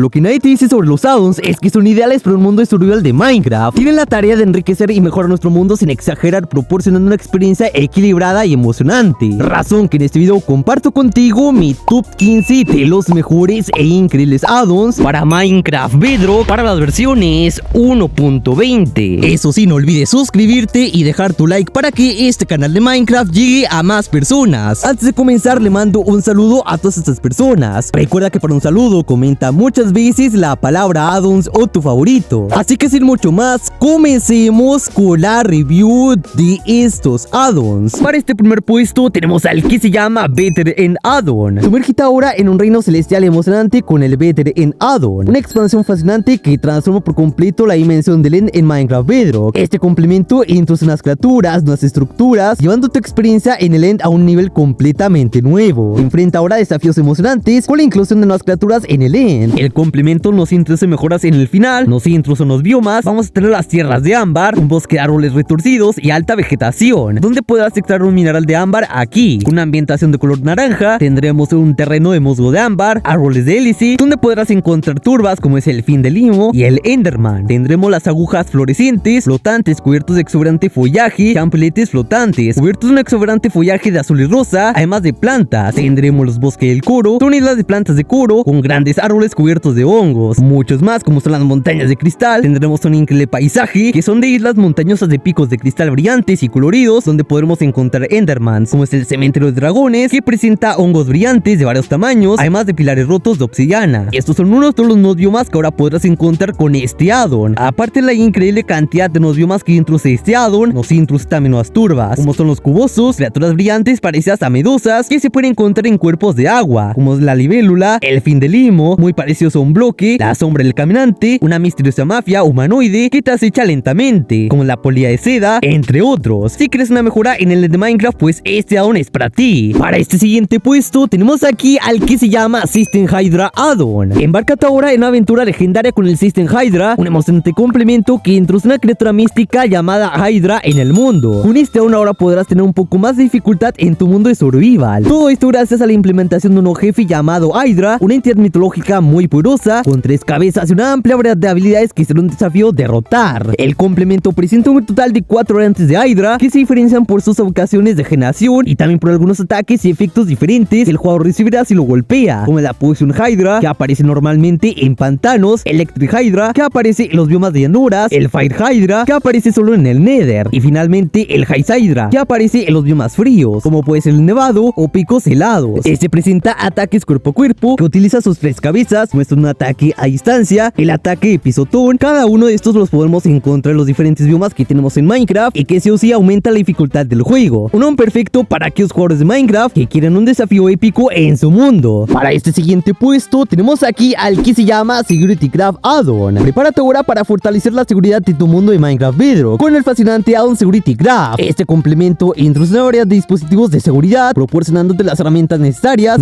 Lo que nadie te dice sobre los addons es que son ideales para un mundo de survival de Minecraft. Tienen la tarea de enriquecer y mejorar nuestro mundo sin exagerar, proporcionando una experiencia equilibrada y emocionante. Razón que en este video comparto contigo mi top 15 de los mejores e increíbles addons para Minecraft Bedrock para las versiones 1.20. Eso sí, no olvides suscribirte y dejar tu like para que este canal de Minecraft llegue a más personas. Antes de comenzar, le mando un saludo a todas estas personas. Recuerda que para un saludo comenta muchas veces la palabra addons o tu favorito. Así que sin mucho más, comencemos con la review de estos addons. Para este primer puesto tenemos al que se llama Better End Addon. Sumergite ahora en un reino celestial emocionante con el Better End Addon, una expansión fascinante que transforma por completo la dimensión del End en Minecraft Bedrock. Este complemento introduce unas criaturas, nuevas estructuras, llevando tu experiencia en el End a un nivel completamente nuevo. Enfrenta ahora desafíos emocionantes con la inclusión de nuevas criaturas en el End. El complemento nos introduce mejoras en el final, nos introduce unos biomas, vamos a tener las tierras de ámbar, un bosque de árboles retorcidos y alta vegetación, donde podrás extraer un mineral de ámbar aquí. Con una ambientación de color naranja, tendremos un terreno de musgo de ámbar, árboles de hélice, donde podrás encontrar turbas como es el fin del limo y el enderman. Tendremos las agujas fluorescentes, flotantes cubiertos de exuberante follaje, champiletes flotantes, cubiertos de un exuberante follaje de azul y rosa, además de plantas. Tendremos los bosques del coro, son islas de plantas de coro, con grandes árboles cubiertos de hongos. Muchos más, como son las montañas de cristal. Tendremos un increíble paisaje, que son de islas montañosas de picos de cristal brillantes y coloridos, donde podremos encontrar endermans, como es el cementerio de dragones, que presenta hongos brillantes de varios tamaños, además de pilares rotos de obsidiana. Y estos son unos de los nuevos biomas que ahora podrás encontrar con este addon. Aparte de la increíble cantidad de nuevos biomas que introduce este addon, nos introduce también nuevas turbas, como son los cubosos, criaturas brillantes parecidas a medusas, que se pueden encontrar en cuerpos de agua, como es la libélula, el fin del limo, muy parecidos a un bloque, la sombra del caminante, una misteriosa mafia humanoide que te acecha lentamente, como la polilla de seda, entre otros. Si quieres una mejora en el de Minecraft, pues este addon es para ti. Para este siguiente puesto tenemos aquí al que se llama System Hydra Addon. Embárcate ahora en una aventura legendaria con el System Hydra, un emocionante complemento que introduce una criatura mística llamada Hydra en el mundo. Con este addon ahora podrás tener un poco más de dificultad en tu mundo de survival. Todo esto gracias a la implementación de un nuevo jefe llamado Hydra, una entidad mitológica muy poderosa, con 3 cabezas y una amplia variedad de habilidades que será un desafío derrotar. El complemento presenta un total de 4 variantes de Hydra, que se diferencian por sus ocasiones de generación y también por algunos ataques y efectos diferentes que el jugador recibirá si lo golpea, como la Poison Hydra, que aparece normalmente en pantanos, Electric Hydra, que aparece en los biomas de llanuras, el Fire Hydra, que aparece solo en el Nether, y finalmente el Ice Hydra, que aparece en los biomas fríos, como puede ser el nevado o picos helados. Este presenta ataques cuerpo a cuerpo, que utiliza sus 3 cabezas, muestra un ataque a distancia, el ataque de pisotón. Cada uno de estos los podemos encontrar en los diferentes biomas que tenemos en Minecraft, y que sí o sí aumenta la dificultad del juego. Un addon perfecto para aquellos jugadores de Minecraft que quieren un desafío épico en su mundo. Para este siguiente puesto tenemos aquí al que se llama Security Craft Addon. Prepárate ahora para fortalecer la seguridad de tu mundo de Minecraft Bedrock con el fascinante addon Security Craft. Este complemento introduce una variedad de dispositivos de seguridad, proporcionándote las herramientas necesarias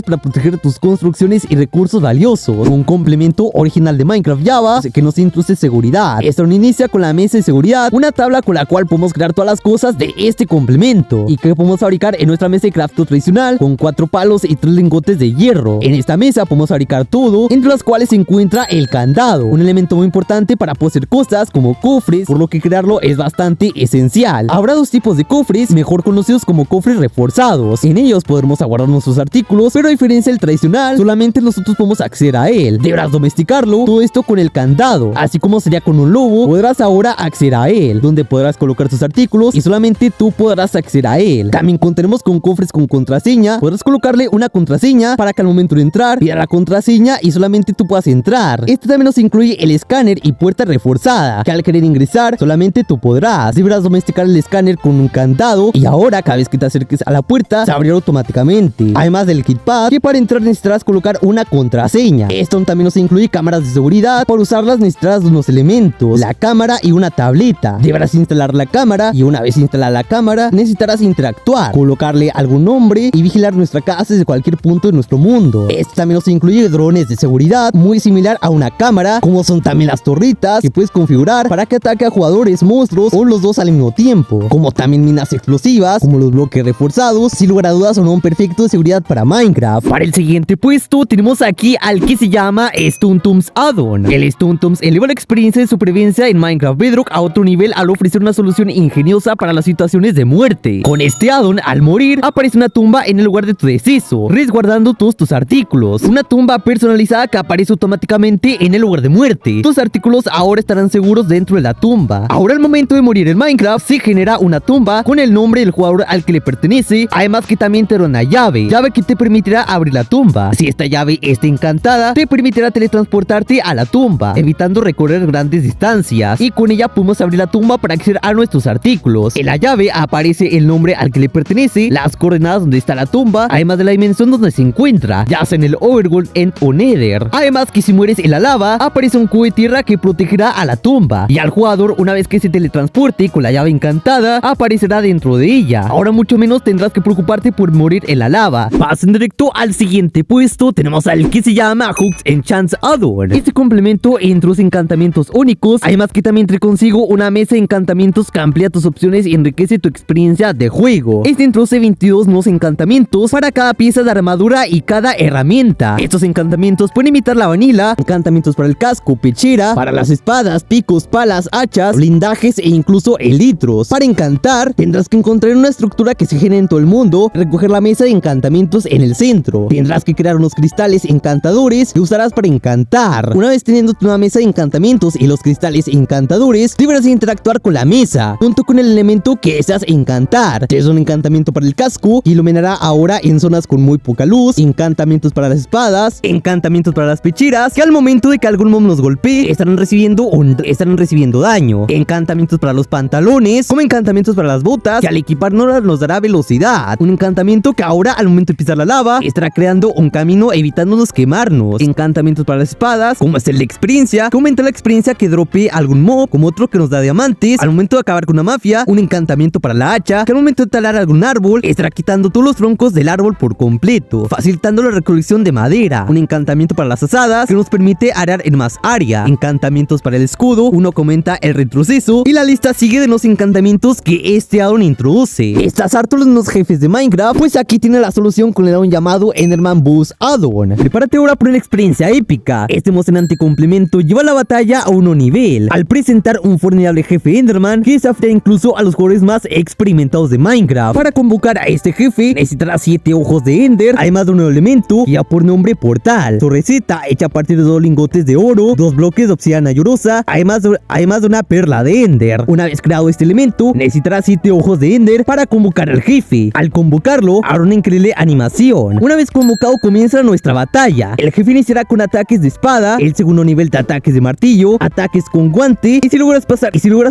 para proteger tus construcciones y recursos valiosos. Un complemento original de Minecraft Java que nos introduce seguridad. Esto inicia con la mesa de seguridad, una tabla con la cual podemos crear todas las cosas de este complemento y que podemos fabricar en nuestra mesa de crafteo tradicional con 4 palos y 3 lingotes de hierro. En esta mesa podemos fabricar todo, entre las cuales se encuentra el candado, un elemento muy importante para poseer cosas como cofres, por lo que crearlo es bastante esencial. Habrá 2 tipos de cofres, mejor conocidos como cofres reforzados. En ellos podremos aguardar nuestros artículos, pero a diferencia del tradicional, solamente nosotros podemos acceder a él. Deberás domesticarlo, todo esto con el candado. Así como sería con un lobo, podrás ahora acceder a él, donde podrás colocar tus artículos y solamente tú podrás acceder a él. También contenemos con cofres con contraseña, podrás colocarle una contraseña para que al momento de entrar pida la contraseña y solamente tú puedas entrar. Este también nos incluye el escáner y puerta reforzada, que al querer ingresar solamente tú podrás. Deberás domesticar el escáner con un candado y ahora cada vez que te acerques a la puerta se abrirá automáticamente. Además del kitpad, que para entrar necesitarás colocar una contraseña. Esto también nos incluye cámaras de seguridad. Para usarlas necesitarás unos elementos, la cámara y una tableta. Deberás instalar la cámara y una vez instalada la cámara necesitarás interactuar, colocarle algún nombre y vigilar nuestra casa desde cualquier punto de nuestro mundo. Esto también nos incluye drones de seguridad muy similar a una cámara, como son también las torritas que puedes configurar para que ataque a jugadores, monstruos o los dos al mismo tiempo, como también minas explosivas como los bloques reforzados. Sin lugar a dudas son un perfecto de seguridad para Minecraft. Para el siguiente puesto tenemos aquí al que que se llama Stuntum's Add-on. El Stuntum's eleva la experiencia de supervivencia en Minecraft Bedrock a otro nivel al ofrecer una solución ingeniosa para las situaciones de muerte. Con este add-on, al morir, aparece una tumba en el lugar de tu deceso, resguardando todos tus artículos. Una tumba personalizada que aparece automáticamente en el lugar de muerte. Tus artículos ahora estarán seguros dentro de la tumba. Ahora al momento de morir en Minecraft, se genera una tumba con el nombre del jugador al que le pertenece, además que también te da una llave que te permitirá abrir la tumba. Si esta llave está encantada, te permitirá teletransportarte a la tumba, evitando recorrer grandes distancias, y con ella podemos abrir la tumba para acceder a nuestros artículos. En la llave aparece el nombre al que le pertenece, las coordenadas donde está la tumba, además de la dimensión donde se encuentra, ya sea en el Overworld, End o Nether. Además que si mueres en la lava, aparece un cubo de tierra que protegerá a la tumba, y al jugador, una vez que se teletransporte con la llave encantada, aparecerá dentro de ella. Ahora mucho menos tendrás que preocuparte por morir en la lava. Pasen directo al siguiente puesto, tenemos al que se llama Hooks Enchants Add-on. Este complemento introduce encantamientos únicos, además que también trae consigo una mesa de encantamientos que amplía tus opciones y enriquece tu experiencia de juego. Este introduce 22 nuevos encantamientos para cada pieza de armadura y cada herramienta. Estos encantamientos pueden imitar la vanilla, encantamientos para el casco, pechera, para las espadas, picos, palas, hachas, blindajes e incluso elitros. Para encantar, tendrás que encontrar una estructura que se genere en todo el mundo, recoger la mesa de encantamientos en el centro. Tendrás que crear unos cristales encantadores que usarás para encantar. Una vez teniendo una mesa de encantamientos y los cristales encantadores, deberás interactuar con la mesa, junto con el elemento que deseas encantar. Tienes un encantamiento para el casco, que iluminará ahora en zonas con muy poca luz, encantamientos para las espadas, encantamientos para las pecheras, que al momento de que algún mob nos golpee, estarán recibiendo daño. Encantamientos para los pantalones, como encantamientos para las botas, que al equiparnos nos dará velocidad. Un encantamiento que ahora al momento de pisar la lava, estará creando un camino evitándonos quemarnos. Encantamientos para las espadas, como es la experiencia, que aumenta la experiencia que dropee algún mob, como otro que nos da diamantes al momento de acabar con una mafia. Un encantamiento para la hacha, que al momento de talar algún árbol, estará quitando todos los troncos del árbol por completo, facilitando la recolección de madera. Un encantamiento para las asadas, que nos permite arar en más área. Encantamientos para el escudo, uno que aumenta el retroceso, y la lista sigue de los encantamientos que este addon introduce. ¿Estás harto de los jefes de Minecraft? Pues aquí tiene la solución con el addon llamado Enderman Boost Addon. Prepárate ahora por una experiencia épica. Este emocionante complemento lleva la batalla a un nuevo nivel, al presentar un formidable jefe Enderman que desafía incluso a los jugadores más experimentados de Minecraft. Para convocar a este jefe, necesitarás 7 ojos de Ender, además de un nuevo elemento que lleva por nombre Portal. Su receta, hecha a partir de 2 lingotes de oro, 2 bloques de obsidiana llorosa, además de una perla de Ender. Una vez creado este elemento, necesitarás 7 ojos de Ender para convocar al jefe. Al convocarlo, habrá una increíble animación. Una vez convocado, comienza nuestra batalla. El jefe iniciará con ataques de espada, el segundo nivel de ataques de martillo, ataques con guante, y si logras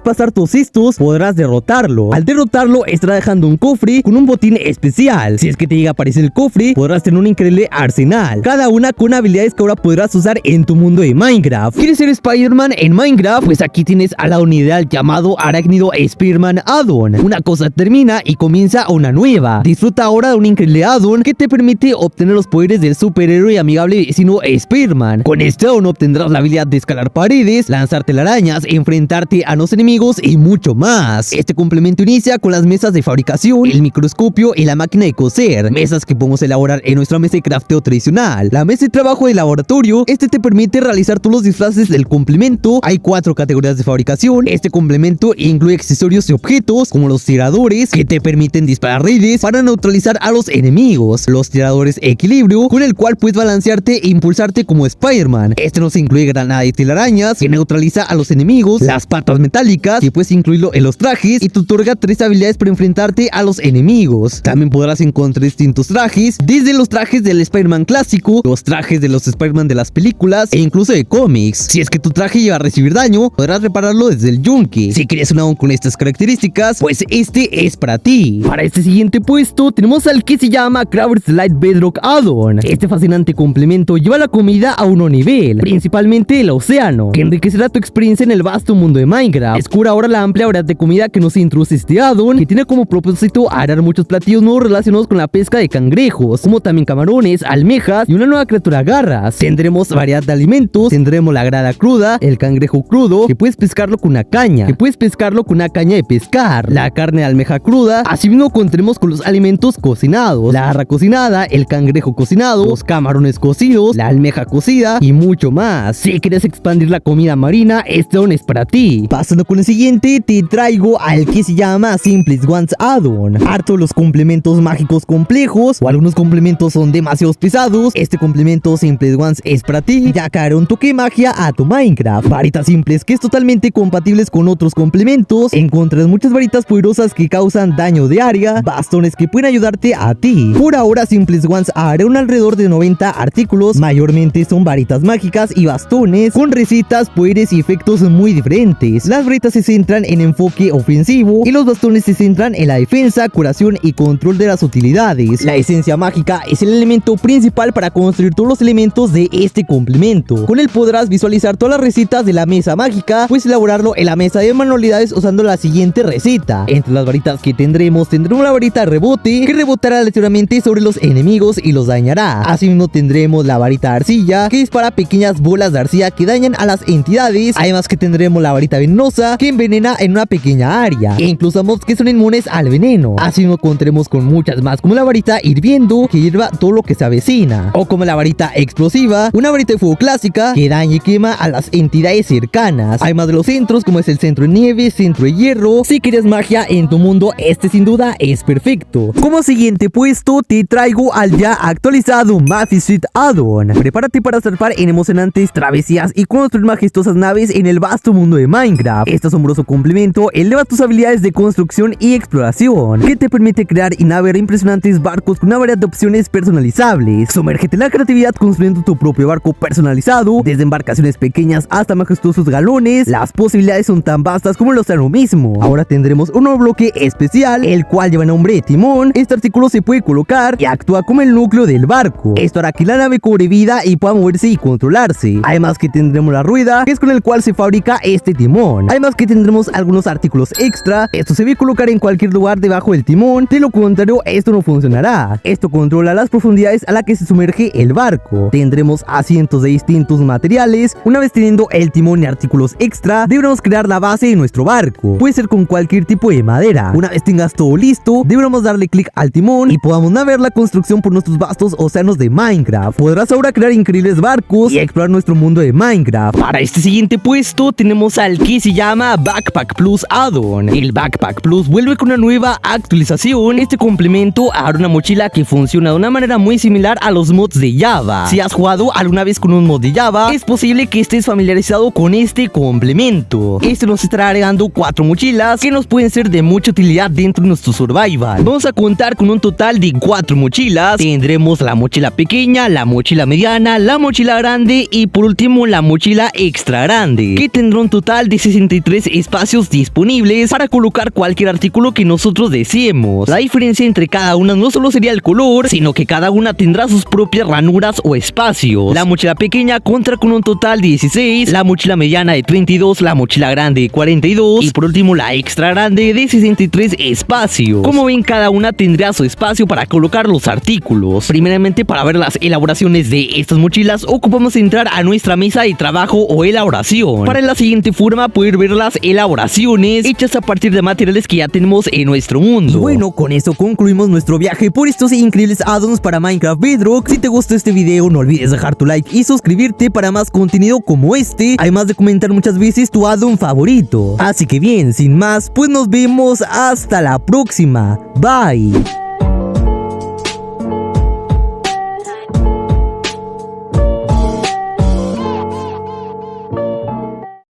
pasar todos estos, podrás derrotarlo. Al derrotarlo, estará dejando un cofre con un botín especial. Si es que te llega a aparecer el cofre, podrás tener un increíble arsenal, cada una con habilidades que ahora podrás usar en tu mundo de Minecraft. ¿Quieres ser Spider-Man en Minecraft? Pues aquí tienes a la unidad llamado Arácnido Spider-Man Addon. Una cosa termina y comienza una nueva. Disfruta ahora de un increíble addon que te permite obtener los poderes del superhéroe y amigable vecino Spider-Man. Con este addon obtendrás la habilidad de escalar paredes, lanzar telarañas, enfrentarte a los enemigos y mucho más. Este complemento inicia con las mesas de fabricación, el microscopio y la máquina de coser, mesas que podemos elaborar en nuestra mesa de crafteo tradicional. La mesa de trabajo de laboratorio, este te permite realizar todos los disfraces del complemento. Hay 4 categorías de fabricación. Este complemento incluye accesorios y objetos como los tiradores, que te permiten disparar redes para neutralizar a los enemigos, los tiradores equilibrio, con el cual puedes balancearte e impulsarte como Spider-Man. Este nos incluye granada y telarañas, que neutraliza a los enemigos, las patas metálicas, que puedes incluirlo en los trajes y te otorga 3 habilidades para enfrentarte a los enemigos. También podrás encontrar distintos trajes, desde los trajes del Spider-Man clásico, los trajes de los Spider-Man de las películas e incluso de cómics. Si es que tu traje lleva a recibir daño, podrás repararlo desde el yunque. Si quieres un addon con estas características, pues este es para ti. Para este siguiente puesto tenemos al que se llama Crafters Light Bedrock Addon. Este fascinante complemento lleva la comida a un nuevo nivel, principalmente el océano, que enriquecerá tu experiencia en el vasto mundo de Minecraft. Descubre ahora la amplia variedad de comida que nos introduce este addon, que tiene como propósito arar muchos platillos nuevos relacionados con la pesca de cangrejos, como también camarones, almejas y una nueva criatura garras. Tendremos variedad de alimentos, tendremos la grada cruda, el cangrejo crudo, que puedes pescarlo con una caña, de pescar, la carne de almeja cruda. Asimismo contaremos con los alimentos cocinados, la garra cocinada, el cangrejo cocinado, los camarones cocidos, guineos, la almeja cocida y mucho más. Si quieres expandir la comida marina, este addon es para ti. Pasando con el siguiente, te traigo al que se llama Simplest Ones Addon. Harto los complementos mágicos complejos o algunos complementos son demasiado pesados. Este complemento Simplest Ones es para ti, ya que hará un toque de magia a tu Minecraft. Varitas simples que es totalmente compatibles con otros complementos. Encuentras muchas varitas poderosas que causan daño de área, bastones que pueden ayudarte a ti. Por ahora Simplest Ones hará un alrededor de 90 artículos, mayormente son varitas mágicas y bastones con recetas, poderes y efectos muy diferentes. Las varitas se centran en enfoque ofensivo y los bastones se centran en la defensa, curación y control de las utilidades. La esencia mágica es el elemento principal para construir todos los elementos de este complemento. Con él podrás visualizar todas las recetas de la mesa mágica, puedes elaborarlo en la mesa de manualidades usando la siguiente receta. Entre las varitas que tendremos la varita rebote, que rebotará aleatoriamente sobre los enemigos y los dañará. Asimismo tendremos la varita arcilla, que dispara pequeñas bolas de arcilla que dañan a las entidades. Además que tendremos la varita venenosa, que envenena en una pequeña área, e incluso mobs que son inmunes al veneno. Asimismo contaremos con muchas más, como la varita hirviendo, que hierva todo lo que se avecina, o como la varita explosiva, una varita de fuego clásica que daña y quema a las entidades cercanas. Además de los centros, como es el centro de nieve, centro de hierro. Si quieres magia en tu mundo, este sin duda es perfecto. Como siguiente puesto te traigo al ya actualizado Massive Suite Addon. Prepárate para zarpar en emocionantes travesías y construir majestuosas naves en el vasto mundo de Minecraft. Este asombroso complemento eleva tus habilidades de construcción y exploración, que te permite crear y navegar impresionantes barcos con una variedad de opciones personalizables. Sumérgete en la creatividad construyendo tu propio barco personalizado, desde embarcaciones pequeñas hasta majestuosos galones. Las posibilidades son tan vastas como el océano mismo. Ahora tendremos un nuevo bloque especial, el cual lleva el nombre de timón. Este artículo se puede colocar y actúa como el núcleo del barco. Esto hará que la nave cobre vida y pueda moverse y controlarse. Además que tendremos la rueda, que es con el cual se fabrica este timón. Además que tendremos algunos artículos extra. Esto se debe colocar en cualquier lugar debajo del timón, de lo contrario esto no funcionará. Esto controla las profundidades a las que se sumerge el barco. Tendremos asientos de distintos materiales. Una vez teniendo el timón y artículos extra, deberemos crear la base de nuestro barco. Puede ser con cualquier tipo de madera. Una vez tengas todo listo, deberemos darle clic al timón y podamos navegar la construcción por nuestros vastos océanos de Minecraft. Podrás ahora crear increíbles barcos y explorar nuestro mundo de Minecraft. Para este siguiente puesto tenemos al que se llama Backpack Plus Addon. El Backpack Plus vuelve con una nueva actualización. Este complemento hará una mochila que funciona de una manera muy similar a los mods de Java. Si has jugado alguna vez con un mod de Java, es posible que estés familiarizado con este complemento. Este nos estará agregando 4 mochilas que nos pueden ser de mucha utilidad dentro de nuestro survival. Vamos a contar con un total de 4 mochilas. Tendremos la mochila pequeña, la mochila mediana, la mochila grande y por último la mochila extra grande, que tendrá un total de 63 espacios disponibles para colocar cualquier artículo que nosotros deseemos. La diferencia entre cada una no solo sería el color, sino que cada una tendrá sus propias ranuras o espacios. La mochila pequeña contará con un total de 16, la mochila mediana de 32, la mochila grande de 42 y por último la extra grande de 63 espacios. Como ven, cada una tendrá su espacio para colocar los artículos. Primeramente, para ver las elaboraciones de estas mochilas, ocupamos entrar a nuestra mesa de trabajo o elaboración, para en la siguiente forma poder ver las elaboraciones hechas a partir de materiales que ya tenemos en nuestro mundo. Y bueno, con eso concluimos nuestro viaje por estos increíbles addons para Minecraft Bedrock. Si te gustó este video, no olvides dejar tu like y suscribirte para más contenido como este, además de comentar muchas veces tu addon favorito. Así que bien, sin más, pues nos vemos hasta la próxima. Bye.